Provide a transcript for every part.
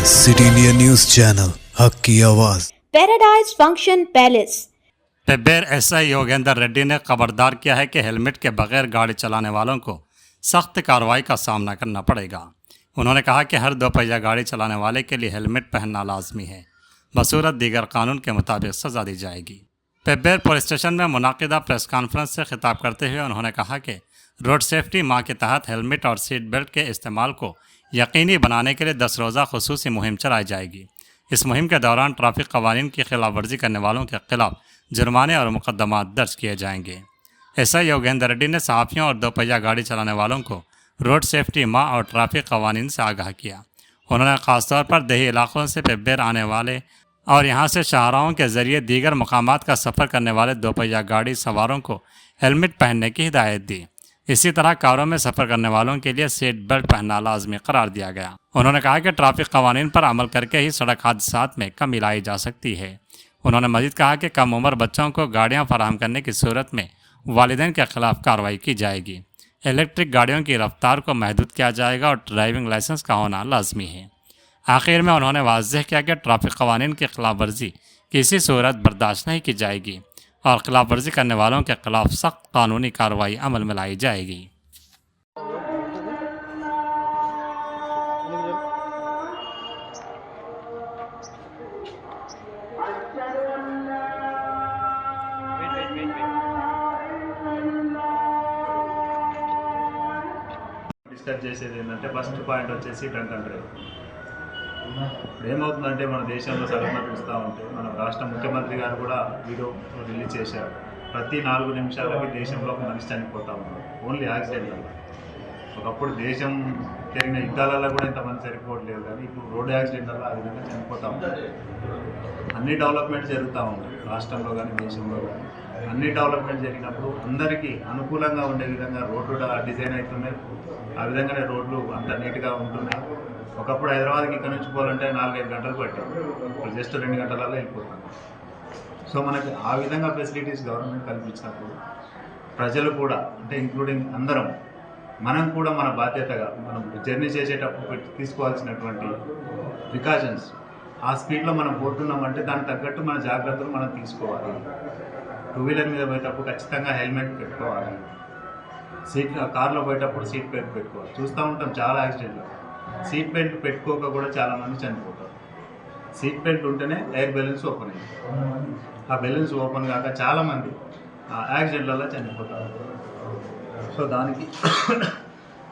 City India news channel हक की आवाज। Paradise function palace. Pebbair SI Yogendra Reddy ने खबरदार किया है कि हेलमेट के बगैर गाड़ी चलाने वालों को सख्त कार्रवाई का सामना करना पड़ेगा। उन्होंने कहा कि हर दोपहिया गाड़ी चलाने वाले के लिए हेलमेट पहनना लाजमी है, बसूरत दीगर कानून के मुताबिक सजा दी जाएगी। पेब्बेर पुलिस स्टेशन में मुनाकिदा प्रेस कॉन्फ्रेंस से खिताब करते हुए उन्होंने कहा कि रोड सेफ्टी माह के तहत हेलमेट और सीट बेल्ट के इस्तेमाल को यकीनी बनाने के लिए 10 रोज़ा खुसूसी मुहिम चलाई जाएगी। इस मुहिम के दौरान ट्रैफिक कवानीन की खिलाफ वर्जी करने वालों के खिलाफ जुर्माने और मुकदमात दर्ज किए जाएंगे। एसआई योगेंद्र रेड्डी ने सहाफ़ियों और दोपहिया गाड़ी चलाने वालों को रोड सेफ्टी माह और ट्रैफिक कवानीन से आगाह किया। उन्होंने ख़ासतौर पर देही इलाकों से पेब्बेर आने वाले और यहाँ से शाहराहों के ज़रिए दीगर मकामात का सफ़र करने वाले दोपहिया गाड़ी सवारों को हेलमेट पहनने की हिदायत दी। इसी तरह कारों में सफ़र करने वालों के लिए सीट बेल्ट पहनना लाजमी करार दिया गया। उन्होंने कहा कि ट्रैफिक कवानीन पर अमल करके ही सड़क हादसात में कमी लाई जा सकती है। उन्होंने मजीद कहा कि कम उम्र बच्चों को गाड़ियां फराहम करने की सूरत में वालिदैन के खिलाफ कार्रवाई की जाएगी। इलेक्ट्रिक गाड़ियों की रफ्तार को महदूद किया जाएगा और ड्राइविंग लाइसेंस का होना लाजमी है। आखिर में उन्होंने वाज़ेह किया कि ट्रैफिक कवानीन की खिलाफ वर्जी किसी सूरत बर्दाश्त नहीं की जाएगी और खिलाफ वर्जी करने वालों के खिलाफ सख्त कानूनी कार्रवाई अमल में लाई जाएगी। డిస్కస్ చేసేది ఏంటంటే ఫస్ట్ పాయింట్ వచ్చేసి డ్రంక్ అండ్ డ్రైవ్. ఇప్పుడు ఏమవుతుందంటే మన దేశంలో సగటున చూస్తూ ఉంటే మన రాష్ట్ర ముఖ్యమంత్రి గారు కూడా వీడియో రిలీజ్ చేశారు. ప్రతి 4 నిమిషాలకి దేశంలో ఒక మనిషి చనిపోతూ ఉన్నారు ఓన్లీ యాక్సిడెంట్ వల్ల. ఒకప్పుడు దేశం జరిగిన యుద్ధాలలో కూడా ఇంతమంది చనిపోవట్లేదు, కానీ ఇప్పుడు రోడ్డు యాక్సిడెంట్ వల్ల ఆ విధంగా చనిపోతూ ఉంటారు. అన్ని డెవలప్మెంట్స్ జరుగుతూ ఉన్నాయి రాష్ట్రంలో కానీ దేశంలో కానీ. అన్ని డెవలప్మెంట్ జరిగినప్పుడు అందరికీ అనుకూలంగా ఉండే విధంగా రోడ్లు డిజైన్ అవుతున్నాయి. ఆ విధంగానే రోడ్లు అంత నీట్గా ఉంటున్నాయి. ఒకప్పుడు హైదరాబాద్కి ఇక్కడ నుంచి పోవాలంటే 4-5 గంటలు పట్టేది, ఇప్పుడు జస్ట్ 2 గంటలలో వెళ్ళిపోతాం. సో మనకి ఆ విధంగా ఫెసిలిటీస్ గవర్నమెంట్ కల్పించినప్పుడు ప్రజలు కూడా అంటే ఇంక్లూడింగ్ అందరం మనం కూడా మన బాధ్యతగా మనం జర్నీ చేసేటప్పుడు తీసుకోవాల్సినటువంటి ప్రికాషన్స్, ఆ స్పీడ్లో మనం పోతున్నామంటే దానికి తగ్గట్టు మన జాగ్రత్తలు మనం తీసుకోవాలి. 2 వీలర్ మీద పోయేటప్పుడు ఖచ్చితంగా హెల్మెట్ పెట్టుకోవాలి. కార్లో పోయేటప్పుడు సీట్ బెల్ట్ పెట్టుకోవాలి. చూస్తూ ఉంటాం చాలా యాక్సిడెంట్లు సీట్ బెల్ట్ పెట్టుకోక కూడా చాలామంది చనిపోతారు. సీట్ బెల్ట్ ఉంటేనే ఎయిర్ బెలూన్స్ ఓపెన్ అయ్యింది, ఆ బెలూన్స్ ఓపెన్ కాక చాలామంది యాక్సిడెంట్లలో చనిపోతారు. సో దానికి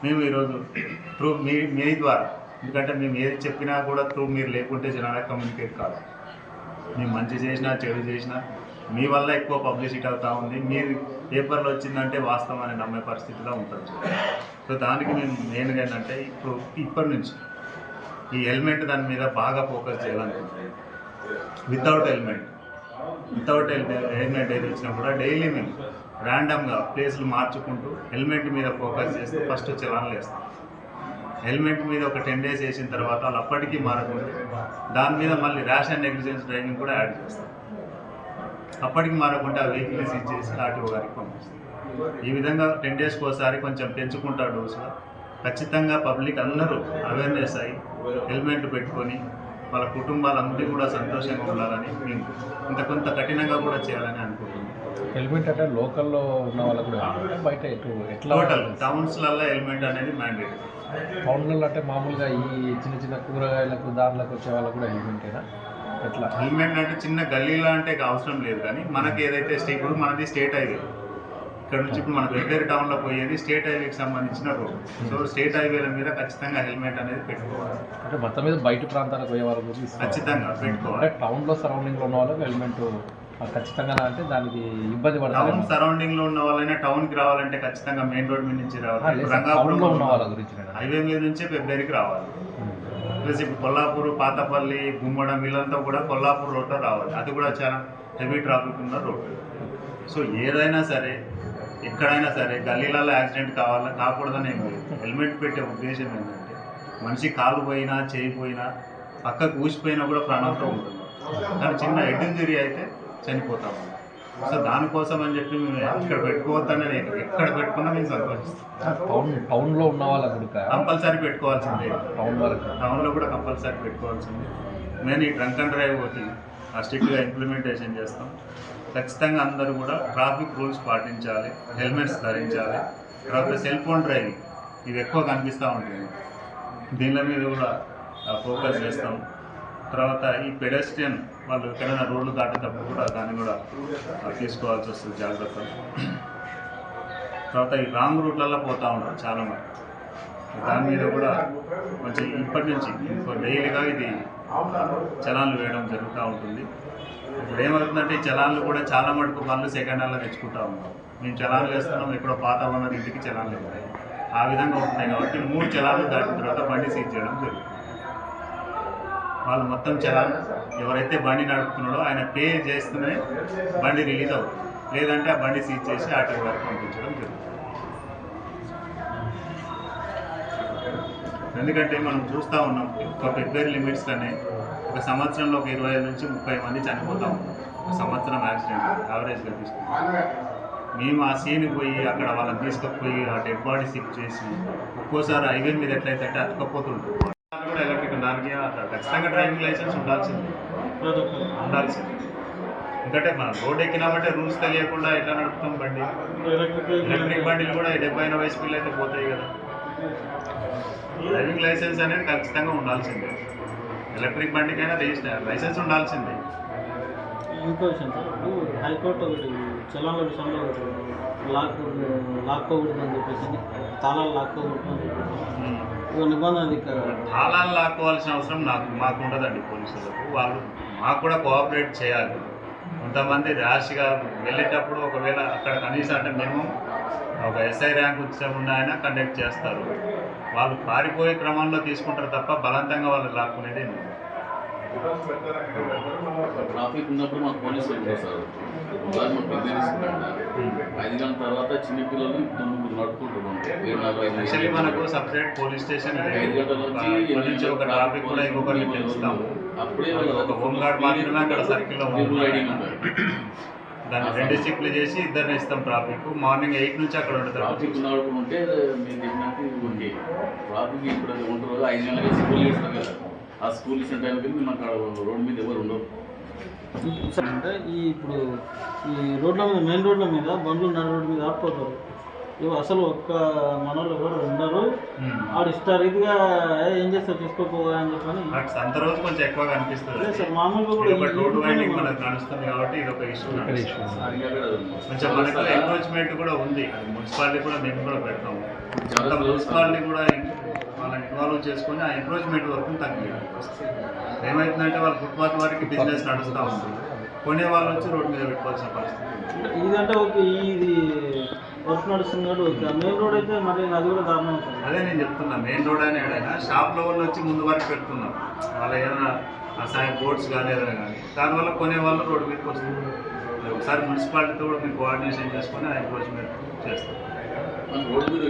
మేము ఈరోజు త్రూ మీ ద్వారా, ఎందుకంటే మేము ఏది చెప్పినా కూడా త్రూ మీరు లేకుంటే జనాలకు కమ్యూనికేట్ కాదు. మేము మంచి చేసినా చెడు చేసినా మీ వల్ల ఎక్కువ పబ్లిసిటీ అవుతూ ఉంది. మీరు పేపర్లో వచ్చిందంటే వాస్తవం అని నమ్మే పరిస్థితిలో ఉంటుంది. సో దానికి మేము మెయిన్గా ఏంటంటే ఇప్పటి నుంచి ఈ హెల్మెట్ దాని మీద బాగా ఫోకస్ చేయాలనుకుంటున్నాం. వితౌట్ హెల్మెట్ ఏది వచ్చినా కూడా డైలీ మేము ర్యాండమ్గా ప్లేస్లు మార్చుకుంటూ హెల్మెట్ మీద ఫోకస్ చేస్తూ ఫస్ట్ చలాన్లు వేస్తాం. హెల్మెట్ మీద ఒక 10 days వేసిన తర్వాత వాళ్ళు అప్పటికీ మారకుంటే దాని మీద మళ్ళీ ర్యాష్ అండ్ నెగ్లిజెన్స్ డ్రైవింగ్ కూడా యాడ్ చేస్తాం. అప్పటికి మారకుంటే ఆ వెహికల్ సీజ్ చేసి ఆర్టీఓ గారికి పంపిస్తాం. ఈ విధంగా 10 daysకి ఒకసారి కొంచెం పెంచుకుంటా డోసుగా ఖచ్చితంగా పబ్లిక్ అందరూ అవేర్నెస్ అయ్యి హెల్మెట్లు పెట్టుకొని వాళ్ళ కుటుంబాలందరూ కూడా సంతోషంగా ఉండాలని మేము కొంత కఠినంగా కూడా చేయాలని అనుకుంటున్నాం. హెల్మెట్ అంటే లోకల్లో ఉన్న వాళ్ళకు కూడా బయట ఎట్లా టోటల్ టౌన్స్లలో హెల్మెట్ అనేది మ్యాండేటరీ. టౌన్లలో అంటే మామూలుగా ఈ చిన్న చిన్న కూరగాయలకు దారులకు వచ్చే వాళ్ళకు కూడా హెల్మెటేనా? ఎట్లా హెల్మెట్ అంటే చిన్న గల్లీలో అంటే అవసరం లేదు, కానీ మనకి ఏదైతే ఇప్పుడు మనది స్టేట్ హైవే, ఇక్కడ నుంచి ఇప్పుడు మన పెబ్బేరు టౌన్లో పోయేది స్టేట్ హైవేకి సంబంధించిన రోడ్. సో స్టేట్ హైవేల మీద ఖచ్చితంగా హెల్మెట్ అనేది పెట్టుకోవాలి. అంటే మొత్తం మీద బయట ప్రాంతాలకు పోయే వాళ్ళ గురించి ఖచ్చితంగా పెట్టుకోవాలి. అంటే టౌన్లో సరౌండింగ్లో ఉన్న వాళ్ళకి హెల్మెట్ ఖచ్చితంగా అంటే దానికి ఇబ్బంది పడుతుంది. టౌన్ సరౌండింగ్లో ఉన్న వాళ్ళైనా టౌన్కి రావాలంటే ఖచ్చితంగా మెయిన్ రోడ్ మీద నుంచి రావాలి. రంగాపురంలో ఉన్న వాళ్ళ గురించి హైవే మీద నుంచే పెబ్బేరికి రావాలి. ప్లస్ ఇప్పుడు కొల్లాపూర్, పాతపల్లి, గుమ్మడం వీళ్ళంతా కూడా కొల్లాపూర్ రోడ్లో రావాలి. అది కూడా చాలా హెవీ ట్రాఫిక్ ఉన్న రోడ్. సో ఏదైనా సరే ఎక్కడైనా సరే గల్లీలలో యాక్సిడెంట్ కాకూడదని ఏం లేదు. హెల్మెట్ పెట్టే ఉద్దేశం ఏంటంటే మనిషి కాలు పోయినా చేయి పోయినా పక్కకు ఊసిపోయినా కూడా ప్రాణంతో ఉంటుంది, కానీ చిన్న హెడ్ ఇంజరీ అయితే చనిపోతాము. సో దానికోసం అని చెప్పి మేము ఇక్కడ పెట్టుకోవద్దని ఎక్కడ పెట్టుకున్నా మేము సంతోషిస్తాం. టౌన్లో ఉన్న వాళ్ళకు కూడా కంపల్సరీ పెట్టుకోవాల్సిందే, టౌన్ వరకు టౌన్లో కూడా కంపల్సరీ పెట్టుకోవాల్సిందే. మేము ఈ డ్రంక్ అండ్ డ్రైవ్ ఒకటి స్ట్రిక్ట్గా ఇంప్లిమెంటేషన్ చేస్తాం. ఖచ్చితంగా అందరూ కూడా ట్రాఫిక్ రూల్స్ పాటించాలి, హెల్మెట్స్ ధరించాలి. తర్వాత సెల్ ఫోన్ డ్రైవింగ్ ఇది ఎక్కువ కనిపిస్తూ ఉంటుంది, దీని మీద కూడా ఫోకస్ చేస్తాం. తర్వాత ఈ పెడెస్ట్రియన్ వాళ్ళు ఎక్కడైనా రోడ్లు దాటేటప్పుడు కూడా దాన్ని కూడా తీసుకోవాల్సి వస్తుంది జాగ్రత్తలు. తర్వాత ఈ రాంగ్ రూట్లలో పోతూ ఉంటారు చాలామంది, దాని మీద కూడా కొంచెం ఇప్పటి నుంచి డైలీగా ఇది చలాన్లు వేయడం జరుగుతూ ఉంటుంది. ఇప్పుడు ఏమవుతుందంటే ఈ చలాన్లు కూడా చాలా మటుకు బండ్లు సెకండ్ హ్యాండ్లో తెచ్చుకుంటూ ఉంటాం. మేము చలాన్లు వేస్తున్నాం, ఎక్కడో పాత ఉన్న ఇంటికి చలాన్లు ఉంటాయి, ఆ విధంగా ఉంటున్నాయి. కాబట్టి 3 చలాన్లు దాటిన తర్వాత బండి సీజ్ చేయడం జరుగుతుంది. వాళ్ళు మొత్తం చలాన్ ఎవరైతే బండి నడుపుతున్నాడో ఆయన పే చేస్తూనే బండి రిలీజ్ అవుతుంది, లేదంటే ఆ బండి సీజ్ చేసి ఆర్టీఓ వరకు పంపించడం జరుగుతుంది. ఎందుకంటే మనం చూస్తూ ఉన్నాం ఒక ఫిబ్రవరి లిమిట్స్లోనే ఒక సంవత్సరంలో ఒక 25 నుంచి 30 మంది చనిపోతూ ఉంటాం. ఒక సంవత్సరం యాక్సిడెంట్ యావరేజ్గా తీసుకుంటాం. మేము ఆ సీన్కి పోయి అక్కడ వాళ్ళని తీసుకుపోయి ఆ డెడ్ బాడీ షిఫ్ట్ చేసి ఒక్కోసారి హైవే మీద ఎట్లయితే అంటే అతుకపోతుంటాం. కూడా ఎలక్ట్రికల్ దానికి ఖచ్చితంగా డ్రైవింగ్ లైసెన్స్ ఉండాల్సింది. ఎందుకంటే మనం రోడ్ ఎక్కినామంటే రూల్స్ తెలియకుండా ఎట్లా నడుపుతాం బండి. ఎలక్ట్రిక్ బండిలు కూడా 70-80 స్పీడ్లు అయితే పోతాయి కదా. డ్రైవింగ్ లైసెన్స్ అనేది ఖచ్చితంగా ఉండాల్సిందే. ఎలక్ట్రిక్ బండికైనా లైసెన్స్ ఉండాల్సిందే. ఇంకో విషయం సార్, ఇప్పుడు హైకోర్టు ఒకటి చలాన్ల విషయంలో లాక్కోకూడదు అని చెప్పేసి, తాళాలు లాక్కోకూడదు అని చెప్పేసి ఒక నిబంధన దిక్కారు. తాళాలు లాక్కోవాల్సిన అవసరం మాకు ఉండదండి. పోలీసులకు వాళ్ళు మాకు కూడా కోఆపరేట్ చేయాలి. కొంతమంది ర్యాష్గా వెళ్ళేటప్పుడు ఒకవేళ అక్కడ కనీసం అంటే మేము ఒక ఎస్ఐ ర్యాంక్ ఉన్న ఆయన కండక్ట్ చేస్తారు, వాళ్ళు పారిపోయే క్రమంలో తీసుకుంటారు తప్ప బలవంతంగా వాళ్ళు లాక్కునేది. ట్రాఫిక్ ఉన్నప్పుడు మాకు పోలీసులు ఉంటారు. మనం పెద్ద 5 గంటల తర్వాత చిన్నపిల్లలు యాక్చువల్లీ మనకు సపరేట్ పోలీస్ స్టేషన్ 5 గంటల నుంచి ఒక ట్రాఫిక్ కూడా ఇంకొకరికి తెలుస్తాము. అప్పుడే ఒక హోమ్ గార్డ్ మాత్రమే అక్కడ సర్కిల్లో దాన్ని 2 షిఫ్ట్లు చేసి ఇద్దరిని ఇస్తాం. ట్రాఫిక్ మార్నింగ్ 8 నుంచి అక్కడ ఉంటుంది. ట్రాఫిక్ ఉన్నప్పుడు ఉంటే మేము చెప్పినట్టు ఓకే. ట్రాఫిక్ ఇప్పుడు ఉంటారు 5 గంటలకి స్కూల్ చేస్తాం కదా, ఆ స్కూల్ ఇచ్చిన టైంకి మేము అక్కడ రోడ్డు మీద ఎవరు ఉండవు. అంటే ఇప్పుడు ఈ రోడ్ల మీద, మెయిన్ రోడ్ల మీద బండ్లు నడు రోడ్డు మీద ఆడిపోతారు. అసలు ఒక్క మనోళ్ళు ఎవరు ఉండరు. ఆడు ఇష్టారీతిగా ఏం చేస్తారు తీసుకోపోగా అని చెప్పని అంత రోజు కొంచెం ఎక్కువగా అనిపిస్తుంది సార్. మామూలుగా కూడా రోడ్ వైండింగ్ మనకు నడుస్తుంది కాబట్టి ఇది ఒక ఇష్యూ. కొంచెం మనకు ఎంక్రోచ్మెంట్ కూడా ఉంది. మున్సిపాలిటీ కూడా మేము కూడా పెడతాము. మున్సిపాలిటీ కూడా వాళ్ళని ఇన్వాల్వ్ చేసుకొని ఆ ఎంక్రోచ్మెంట్ వరకు తగ్గియాలి. ఏమవుతుందంటే వాళ్ళు ఫుట్పాత్ వరకు బిజినెస్ నడుస్తూ ఉంటుంది, కొనే వాళ్ళు వచ్చి రోడ్డు మీద పెట్టుకోవాల్సిన పరిస్థితి. ఇదంటే ఓకే, ఇది వర్క్ నడుస్తుంది కాబట్టి ఓకే. మెయిన్ రోడ్ అయితే మరి అది కూడా దారుణం అవుతుంది. అదే నేను చెప్తున్నా, మెయిన్ రోడ్ అని ఏదైనా షాప్లో వాళ్ళు వచ్చి ముందు వరకు పెడుతున్నారు, వాళ్ళ ఏదైనా సాయం బోర్డ్స్ కానీ ఏదైనా కానీ, దానివల్ల కొనే వాళ్ళు రోడ్డు మీదకి వస్తుంది. ఒకసారి మున్సిపాలిటీతో కూడా మీరు కోఆర్డినేషన్ చేసుకొని ఆ ఎంక్రోచ్మెంట్ చేస్తాం. రోడ్డు మీద